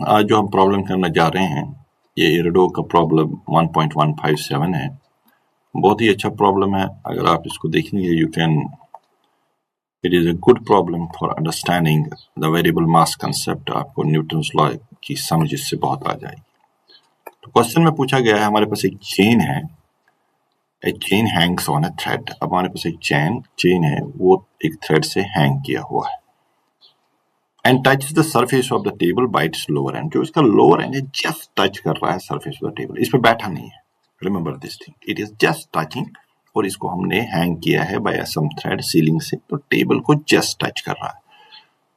आज जो हम प्रॉब्लम करने जा रहे हैं ये इरिडो का प्रॉब्लम 1.157 है। बहुत ही अच्छा प्रॉब्लम है। अगर आप इसको देखेंगे it is a good problem for understanding the variable mass concept. आपको न्यूटन्स लॉ की समझ इससे बहुत आ जाएगी। तो क्वेश्चन में पूछा गया है, हमारे पास एक चेन है, a chain hangs on a thread. अब हमारे पास एक चेन है, वो एक थ्रेड से हैंग किया हुआ है and touches the surface of the table by its lower end। जो इसका lower end है just touch कर रहा है surface of the table, इस पे बैठा नहीं है। Remember this thing, it is just touching। और इसको हमने हैंग किया है by some thread सीलिंग से, तो टेबल को just touch कर रहा है।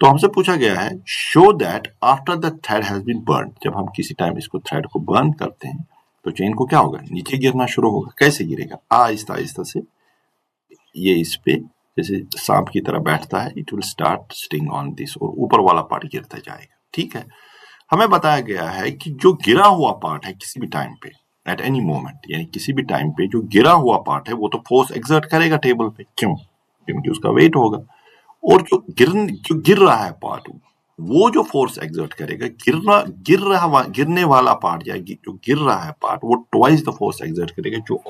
तो हमसे पूछा गया है show that after the thread has been burned। जब हम किसी टाइम इसको थ्रेड को बर्न करते हैं तो चेन को क्या होगा, नीचे गिरना शुरू होगा। कैसे गिरेगा, आहिस्ता आहिस्ता से ये इस पे जैसे सांप की तरह बैठता है, it will start sting on this, और ऊपर वाला पार्ट गिरता जाएगा। ठीक है, हमें बताया गया है कि जो गिरा हुआ पार्ट है किसी भी टाइम पे, एट एनी मोमेंट, यानी किसी भी टाइम पे जो गिरा हुआ पार्ट है वो तो फोर्स एक्सर्ट करेगा टेबल पे। क्यों? क्योंकि उसका वेट होगा। और जो गिर रहा है पार्ट, वो जो फोर्स एक्सर्ट करेगा, गिरने वाला पार्ट या जो गिर रहा है पार्ट, वो ट्वाइस द फोर्स एक्सर्ट करेगा जो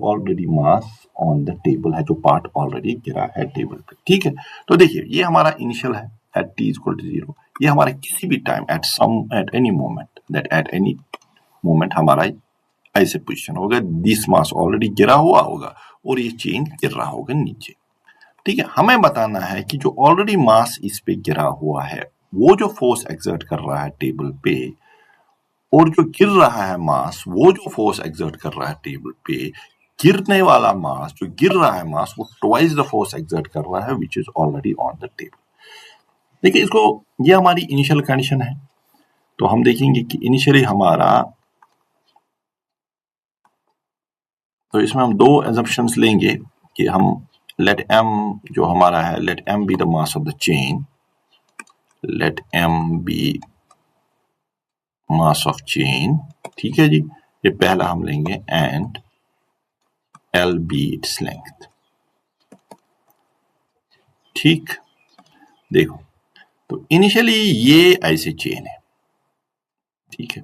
already mass on the table है, जो पार्ट ऑलरेडी गिरा है टेबल पे। ठीक है, तो देखिए ये हमारा इनिशियल है एट t इक्वल टू 0। ये हमारा किसी भी टाइम एट एनी मोमेंट हमारा ऐसे पोजिशन होगा, दिस मास ऑलरेडी गिरा हुआ होगा और ये चेन गिर रहा होगा नीचे। ठीक है, हमें बताना है कि जो ऑलरेडी मास इस पे गिरा हुआ है वो जो फोर्स एक्सर्ट कर रहा है टेबल पे, और जो गिर रहा है मास वो जो फोर्स एक्सर्ट कर रहा है टेबल पे, गिरने वाला मास, जो गिर रहा है मास, वो ट्वाइस द फोर्स एक्सर्ट कर रहा है which is already on the table. देखिए इसको, ये हमारी इनिशियल कंडीशन है। तो हम देखेंगे कि इनिशियली हमारा, तो इसमें हम दो एजम्पशंस लेंगे कि हम लेट m जो हमारा है, let m be the mass of the chain, let m be mass of chain. ठीक है जी, ये पहला हम लेंगे, and L be its length। ठीक, देखो तो इनिशियली ये ऐसे चेन है, ठीक है,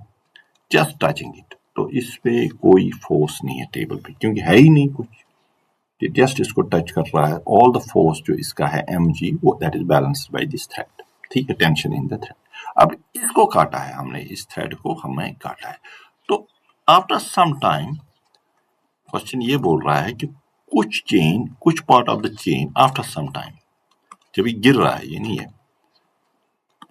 जस्ट टचिंग इट, तो इस पे कोई फोर्स नहीं है टेबल पे, क्योंकि है ही नहीं कुछ, ये जस्ट इसको टच कर रहा है। ऑल द फोर्स जो इसका है mg, वो that is balanced by this thread. ठीक है, टेंशन इन द थ्रेड। अब इसको काटा है हमने, इस थ्रेड को हमें काटा है। तो आफ्टर सम टाइम क्वेश्चन ये बोल रहा है कि कुछ part of the chain after some time, जब ये गिर रहा है, ये नहीं है,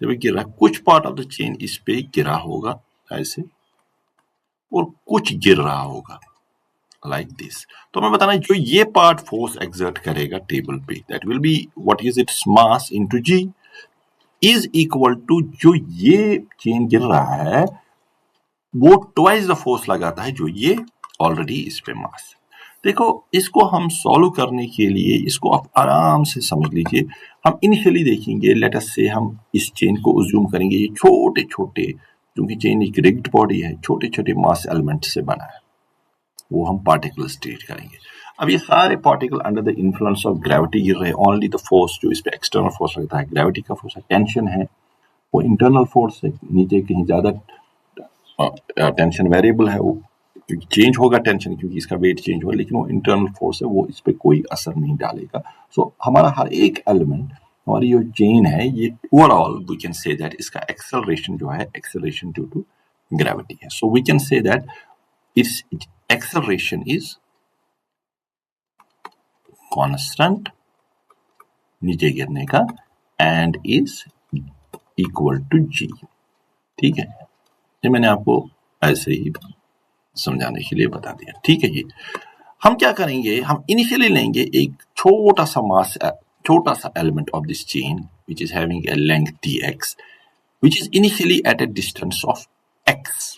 जब ये गिर रहा है, कुछ पार्ट ऑफ द चेन इस पे गिरा होगा ऐसे, और कुछ गिर रहा होगा लाइक दिस। तो हमें बताना है जो ये पार्ट फोर्स एक्सर्ट करेगा टेबल पे, that will be what is its mass into g, is equal to जो ये चेन गिर रहा है वो ट्वाइस द फोर्स लगाता है जो ये ऑलरेडी इस पे मास। देखो इसको हम सॉल्व करने के लिए इसको आप आराम से समझ लीजिए। हम इनिशियली देखेंगे, लेट अस से हम इस चेन को अज्यूम करेंगे ये छोटे छोटे, क्योंकि चेन एक रिग्ड बॉडी है, छोटे छोटे मास एलिमेंट से बना है, वो हम पार्टिकल्स ट्रीट करेंगे। अब ये सारे particle under the influence of gravity गिर रहे हैं। ओनली द फोर्स जो इस पे एक्सटर्नल फोर्स लगता है, ग्रेविटी का फोर्स है, टेंशन है, वो इंटरनल फोर्स है, नीचे कहीं ज्यादा टेंशन वेरिएबल है, वो क्योंकि चेंज होगा टेंशन, क्योंकि इसका वेट चेंज होगा, लेकिन वो इंटरनल फोर्स है, वो इस पे कोई असर नहीं डालेगा। सो हमारा हर एक एलिमेंट, हमारी जो चेन है, ये overall we can say that इसका एक्सेलरेशन जो है, एक्सेलरेशन ड्यू टू ग्रेविटी है। So we can say that its acceleration is constant नीचे गिरने का, and is equal to g। ठीक है, ये मैंने आपको ऐसे ही समझाने के लिए बता दिया। ठीक है जी, हम क्या करेंगे, हम इनिशियली लेंगे एक छोटा सा element of this chain which is having a length dx, which is initially at a distance of x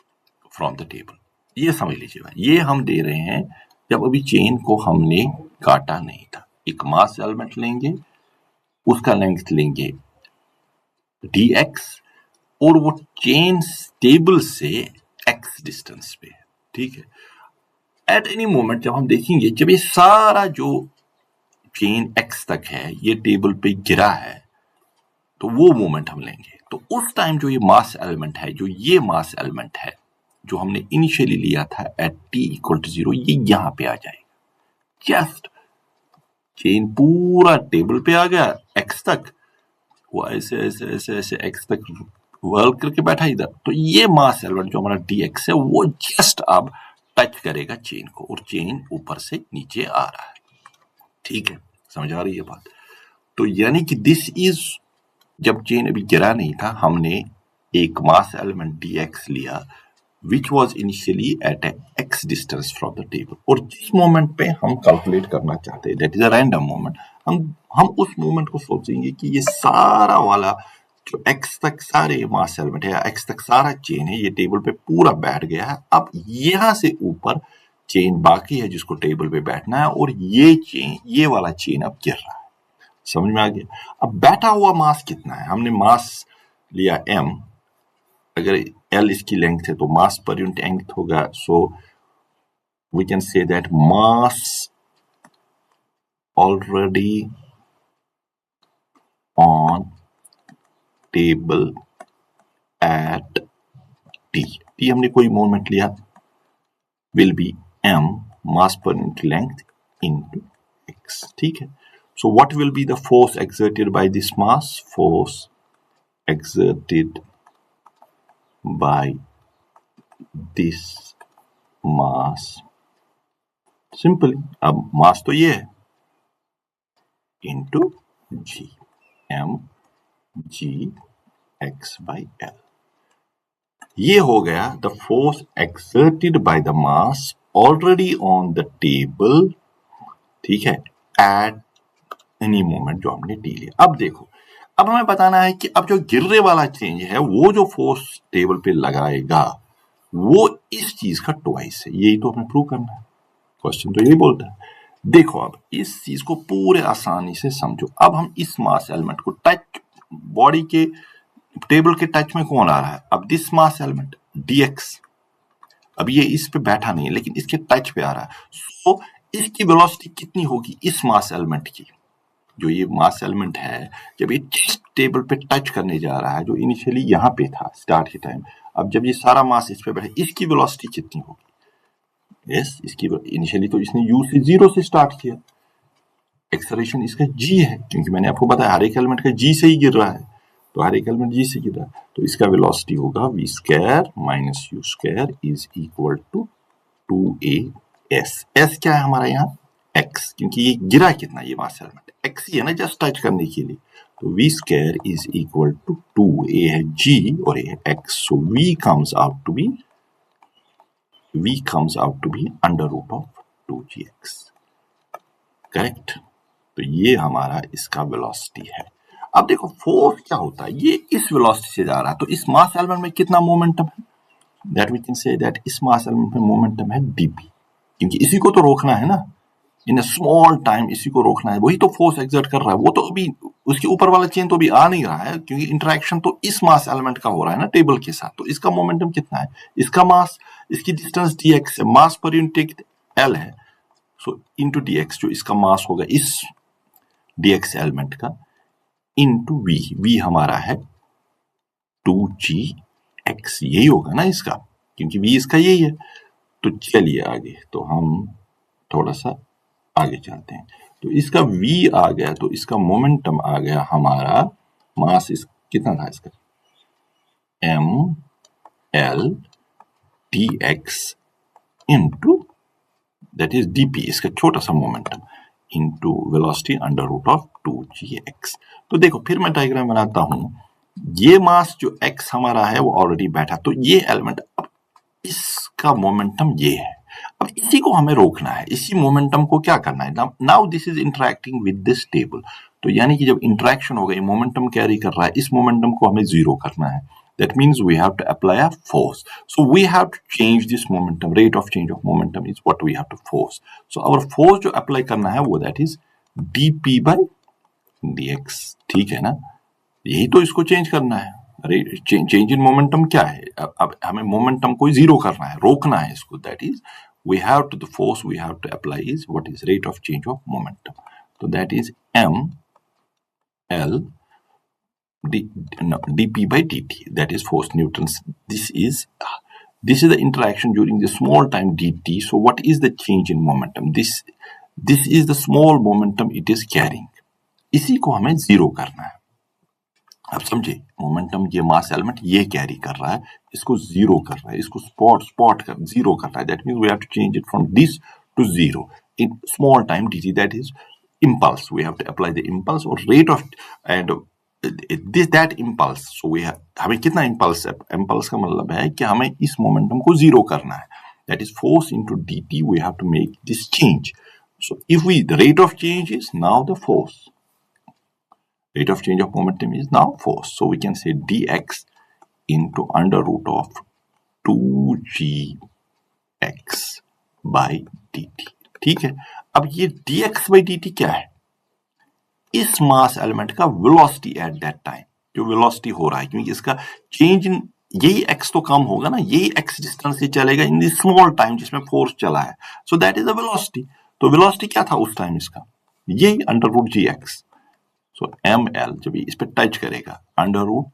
from the table. ये समझ लीजिएगा, ये हम दे रहे हैं जब अभी चेन को हमने काटा नहीं था। एक मास एलिमेंट लेंगे, उसका लेंथ लेंगे dx, और वो चेन टेबल से x डिस्टेंस पे है। ठीक है, एट एनी मोमेंट जब हम देखेंगे, जब ये सारा जो चेन x तक है ये टेबल पे गिरा है, तो वो मोमेंट हम लेंगे। तो उस टाइम जो ये मास एलिमेंट है, जो ये मास एलिमेंट है जो हमने इनिशियली लिया था एट t इक्वल टू 0, ये यहां पे आ जाएगा। जस्ट चेन पूरा टेबल पे आ गया x तक, वो ऐसे ऐसे ऐसे ऐसे x तक वर्क करके बैठा इधर, तो ये मास एलिमेंट जो हमारा dx है वो जस्ट अब टच करेगा चेन को और चेन ऊपर से नीचे आ रहा है। ठीक है, समझ आ रही है बात? तो यानी कि दिस इज, जब चेन अभी गिरा नहीं था, हमने एक मास एलिमेंट dx लिया which was initially at a x distance from the table, और जिस मोमेंट पे हम कैलकुलेट करना चाहते हैं, that is a random moment, हम उस मोमेंट को सोचेंगे कि ये सारा वाला जो x तक सारे मास एलिमेंट है या x तक सारा चेन है, ये टेबल पे पूरा बैठ गया है। अब यहां से ऊपर चेन बाकी है जिसको टेबल पे बैठना है, और ये चेन, ये वाला चेन अब गिर रहा है। समझ में आ गया? अब बैठा हुआ मास कितना है? हमने मास लिया m, अगर L इसकी लेंथ है तो मास पर यूनिट लेंथ होगा, so we can say that mass already on table at T, T हमने कोई मोमेंट लिया, विल बी M मास पर यूनिट लेंथ इनटू x। ठीक है, so what will be the force exerted by this mass? Force exerted by this mass, simply अब मास तो ये है, into g, m g x by l, ये हो गया the force exerted by the mass already on the table, ठीक है, at any moment जो हमने डी लिया। अब देखो, अब हमें बताना है कि अब जो गिरने वाला चेंज है, वो जो फोर्स टेबल पे लगाएगा वो इस चीज का ट्वाइस है, यही तो हमें प्रूव करना है। क्वेश्चन तो यही बोलता है। देखो अब इस चीज को पूरे आसानी से समझो। अब हम इस मास एलिमेंट को टच, बॉडी के टेबल के टच में कौन आ रहा है? अब दिस मास एलिमेंट dx, अब ये इस पे बैठा नहीं है लेकिन इसके टच पे आ रहा है, सो इसकी वेलोसिटी कितनी होगी इस मास एलिमेंट की? जो ये मास एलिमेंट है, जब ये टेबल पे टच करने जा रहा है, जो इनिशियली यहाँ पे था स्टार्ट के टाइम, अब जब ये सारा मास इस पे बैठे, इसकी वेलोसिटी कितनी होगी? यस, इसकी इनिशियली तो इसने u से 0 से स्टार्ट किया, एक्सेलरेशन इसका g है, क्योंकि मैंने आपको बताया हर एक एलिमेंट का g से ही गिर रहा है, तो हर एक एलिमेंट g से गिर रहा है, तो इसका वेलोसिटी होगा v square minus u square is equal to 2as। s क्या है हमारा यहाँ? x, क्योंकि ये गिरा कितना, ये मास एलिमेंट x ही है ना, जस्ट टच करने के लिए, तो v square is equal to 2a है g और a है x, so v comes out to be under root of 2gx, correct? तो ये हमारा इसका वेलोसिटी है। अब देखो फोर्स क्या होता है, ये इस वेलोसिटी से जा रहा है, तो इस मास एलिमेंट में कितना मोमेंटम है? That we can say that इस मास एलिमेंट में मोमेंटम है dp, क्योंकि इसी को तो रोकना है ना, इन स्मॉल टाइम इसी को रोकना है, वही तो फोर्स एक्सर्ट कर रहा है। वो तो अभी उसके ऊपर वाला चेन तो अभी आ नहीं रहा है, क्योंकि इंटरेक्शन तो इस मास एलिमेंट का हो रहा है ना टेबल के साथ, तो इसका मोमेंटम कितना है? इसका मास, इसकी डिस्टेंस dx है, मास पर यूनिट l है, सो इनटू dx, जो इसका मास होगा इस dx एलिमेंट का, इनटू v हमारा है 2gx, यही होगा ना इसका, क्योंकि v इसका यही है। तो चलिए आगे, तो हम थोड़ा सा आगे चलते हैं, तो इसका v आ गया, तो इसका मोमेंटम आ गया हमारा, मास इस कितना था इसका, m l dx into that is dp, इसका छोटा सा momentum, into velocity under root of 2gx। तो देखो फिर मैं डायग्राम बनाता हूं, ये मास जो x हमारा है वो ऑलरेडी बैठा, तो ये एलिमेंट, अब इसका मोमेंटम ये है, अब इसी को हमें रोकना है, इसी मोमेंटम को क्या करना है? Now this is interacting with this table, तो यानी कि जब इंटरेक्शन हो गई, मोमेंटम कैरी कर रहा है, इस मोमेंटम को हमें जीरो करना है। That means we have to apply a force. So we have to change this momentum. Rate of change of momentum is what we have to force. So our force जो apply करना है वो that is dp by dx, ठीक है ना? यही तो इसको चेंज करना है। चेंज इन मोमेंटम क्या है? अब हमें मोमेंटम को जीरो करना है, रोकना है इसको, that is we have to, the force we have to apply is what is rate of change of momentum. So that is m l dp by dt, that is force newtons. This is the interaction during the small time dt. So what is the change in momentum? This is the small momentum it is carrying. इसी को हमें zero करना है. अब समझे, momentum ये मास element ये carry कर रहा है, इसको जीरो कर रहा है, इसको स्पॉट कर जीरो कर रहा है. That means we have to change it from this to zero in small time dt. That is impulse. We have to apply the impulse or rate of and that impulse. So we have, हमें कितना impulse है? Impulse का मतलब है कि हमें इस momentum को zero करना है. That is force into dt. We have to make this change. So if the rate of change is now the force. Rate of change of momentum is now force. So we can say dx into under root of 2gx by dt. ठीक है. अब ये dx by dt क्या है? इस mass element का velocity at that time, जो velocity हो रहा है, क्योंकि इसका चेंज इन यही x तो कम होगा ना, यही x डिस्टेंस से चलेगा इन दिस स्मॉल टाइम जिसमें फोर्स चला है. So that is the velocity. तो वेलोसिटी क्या था उस टाइम इसका? यही under root gx. So ml जब इस पे टच करेगा, under root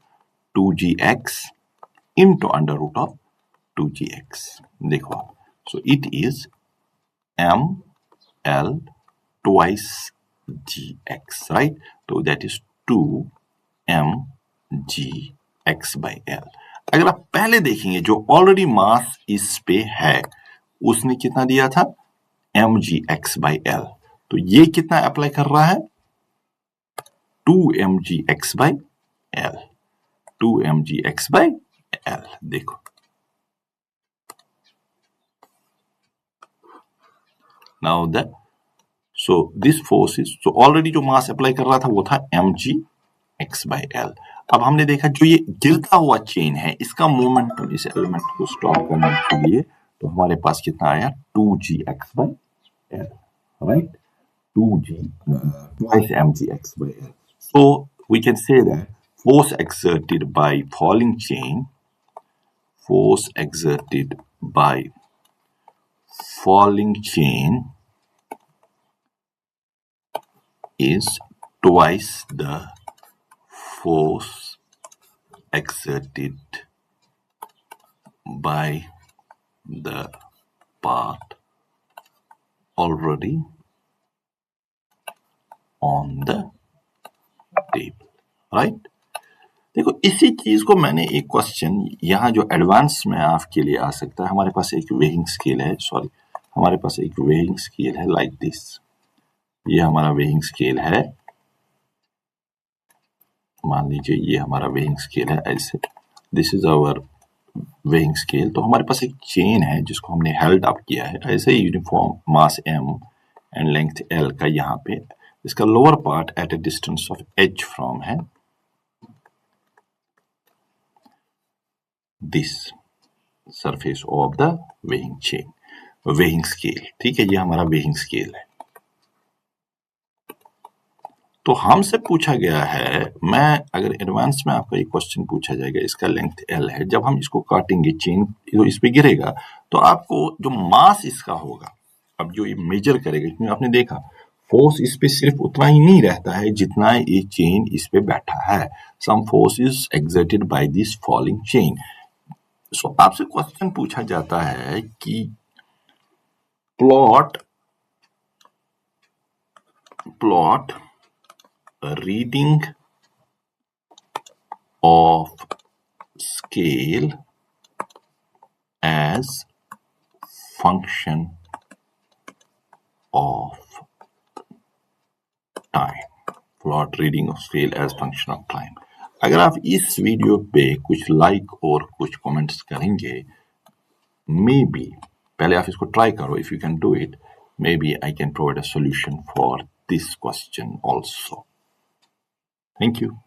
2gx into under root of 2gx. देखो आप, so it is ml twice gx, right? So that is 2mgx by l. अगर आप पहले देखेंगे जो ऑलरेडी मास इस पे है उसने कितना दिया था? mgx by l. तो ये कितना अप्लाई कर रहा है? 2mgx by l. 2mgx by l. देखो, now the so this force is, so already जो मास अप्लाई कर रहा था वो था mgx by l. अब हमने देखा जो ये गिरता हुआ चेन है इसका मोमेंटम इस एलिमेंट को स्टॉप करने के लिए, तो हमारे पास कितना आया? 2gx by l, right? 2g twice mgx by l. So we can say that force exerted by falling chain, force exerted by falling chain is twice the force exerted by the part already on the table, right? देखो, इसी चीज को मैंने एक question यहाँ जो advance में आपके लिए आ सकता है. हमारे पास एक वेइंग स्केल है, हमारे पास एक वेइंग स्केल है लाइक दिस. ये हमारा वेइंग स्केल है, मान लीजिए ये हमारा वेइंग स्केल है ऐसे. This is our weighing scale. तो हमारे पास एक चेन है जिसको हमने हेल्ड अप किया है ऐसे uniform mass m and length l का. यहाँ पे इसका lower part at a distance of h from है this surface of the weighing chain, weighing scale. ठीक है, ये हमारा वेइंग स्केल है. तो हमसे पूछा गया है, मैं अगर एडवांस में आपका एक क्वेश्चन पूछा जाएगा, इसका लेंथ l है, जब हम इसको काटेंगे चेन तो इस पे गिरेगा, तो आपको जो मास इसका होगा, अब जो ये मेजर करेगा, क्योंकि आपने देखा फोर्स इस पे सिर्फ उतना ही नहीं रहता है जितना ये चेन इस पे बैठा है. Some force is exerted by this falling chain. So आपसे क्वेश्चन पूछा जाता है कि plot reading of scale as function of time. Plot reading of scale as function of time. अगर आप इस वीडियो पे कुछ लाइक और कुछ कमेंट्स करेंगे, मे बी पहले आप इसको ट्राई करो. If you can do it, maybe I can provide a solution for this question also. Thank you.